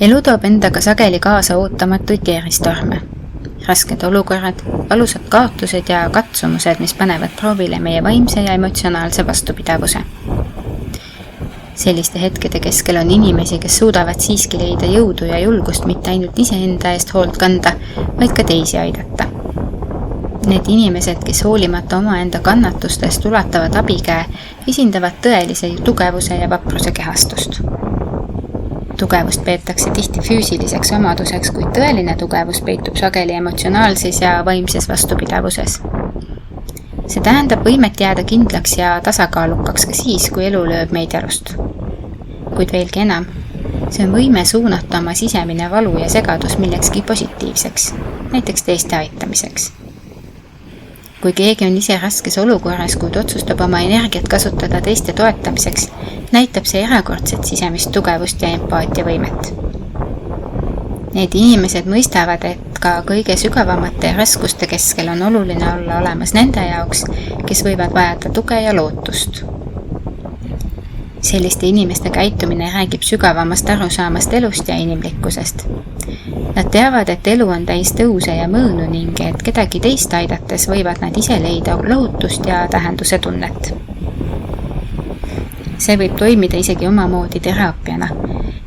Elu toob endaga sageli kaasa ootamatuid keeristorme. Rasked olukorrad, valusad kaotused ja katsumused, mis panevad proovile meie vaimse ja emotsionaalse vastupidavuse. Selliste hetkede keskel on inimesi, kes suudavad siiski leida jõudu ja julgust mitte ainult iseenda eest hoolt kanda, vaid ka teisi aidata. Need inimesed, kes hoolimata omaenda kannatustest ulatavad abikäe, esindavad tõelise tugevuse ja vapruse kehastust. Tugevust peetakse tihti füüsiliseks omaduseks, kuid tõeline tugevus peitub sageli emotsionaalses ja vaimses vastupidavuses. See tähendab võimet jääda kindlaks ja tasakaalukaks ka siis, kui elu lööb meid jalust. Kuid veelgi enam, see on võime suunata oma sisemine valu ja segadus millekski positiivseks, näiteks teiste aitamiseks. Kui keegi on ise raskes olukorras, kuid otsustab oma energiat kasutada teiste toetamiseks, näitab see erakordset sisemist tugevust ja empaatiavõimet. Need inimesed mõistavad, et ka kõige sügavamate raskuste keskel on oluline olla olemas nende jaoks, kes võivad vajada tuge ja lootust. Selliste inimeste käitumine räägib sügavamast arusaamast elust ja inimlikkusest. Nad teavad, et elu on täis tõuse ja mõõnu ning et kedagi teist aidates võivad nad ise leida lohutust ja tähenduse tunnet. See võib toimida isegi omamoodi teraapiana.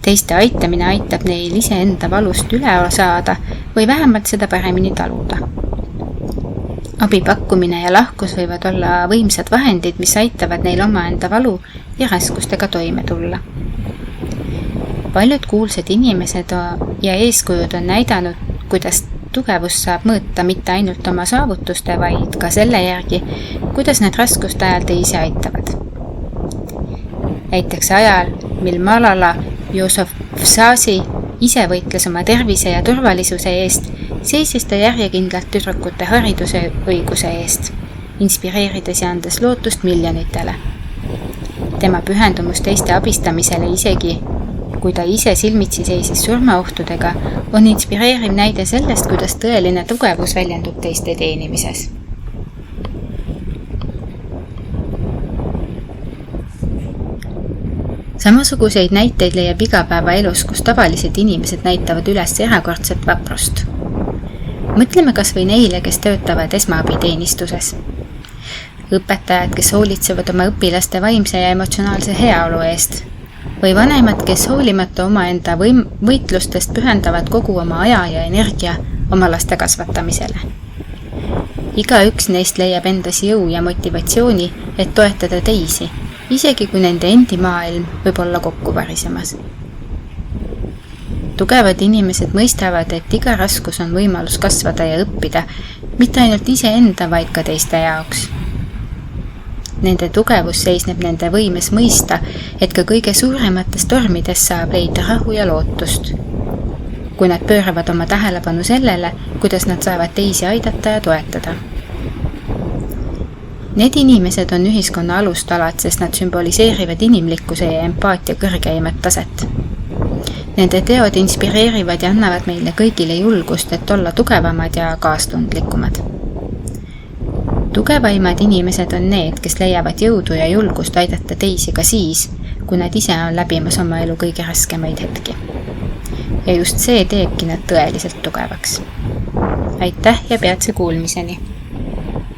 Teiste aitamine aitab neil iseenda valust üle saada või vähemalt seda paremini taluda. Abi pakkumine ja lahkus võivad olla võimsad vahendid, mis aitavad neil omaenda valu ja raskustega toime tulla. Paljud kuulsad inimesed ja eeskujud on näidanud, kuidas tugevust saab mõõta mitte ainult oma saavutuste, vaid ka selle järgi, kuidas need raskuste ajal teisi aitavad. Näiteks ajal, mil Malala Yousafzai ise võitles oma tervise ja turvalisuse eest, seisis ta järjekindlalt tüdrukute hariduse õiguse eest, inspireerides ja andes lootust miljonitele. Tema pühendumus teiste abistamisele isegi, kui ta ise silmitsi seisis surmaohtudega, on inspireeriv näide sellest, kuidas tõeline tugevus väljendub teiste teenimises. Samasuguseid näiteid leiab igapäevaelus, kus tavalised inimesed näitavad üles erakordset vaprust. Mõtleme kas või neile, kes töötavad esmaabiteenistuses. Õpetajad, kes hoolitsevad oma õpilaste vaimse ja emotsionaalse heaolu eest, või vanemad, kes hoolimata omaenda võitlustest pühendavad kogu oma aja ja energia oma laste kasvatamisele. Igaüks neist leiab endas jõu ja motivatsiooni, et toetada teisi, isegi kui nende endi maailm võib olla kokku varisemas. Tugevad inimesed mõistavad, et iga raskus on võimalus kasvada ja õppida, mitte ainult iseenda, vaid ka teiste jaoks. Nende tugevus seisneb nende võimes mõista, et ka kõige suuremates tormides saab leida rahu ja lootust. Kui nad pööravad oma tähelepanu sellele, kuidas nad saavad teisi aidata ja toetada. Need inimesed on ühiskonna alustalad, sest nad sümboliseerivad inimlikkuse ja empaatia kõrgeimat taset. Nende teod inspireerivad ja annavad meile kõigile julgust, et olla tugevamad ja kaastundlikumad. Tugevaimad inimesed on need, kes leiavad jõudu ja julgust aidata teisi ka siis, kui nad ise on läbimas oma elu kõige raskemaid hetki. Ja just see teebki nad tõeliselt tugevaks. Aitäh ja peatse kuulmiseni!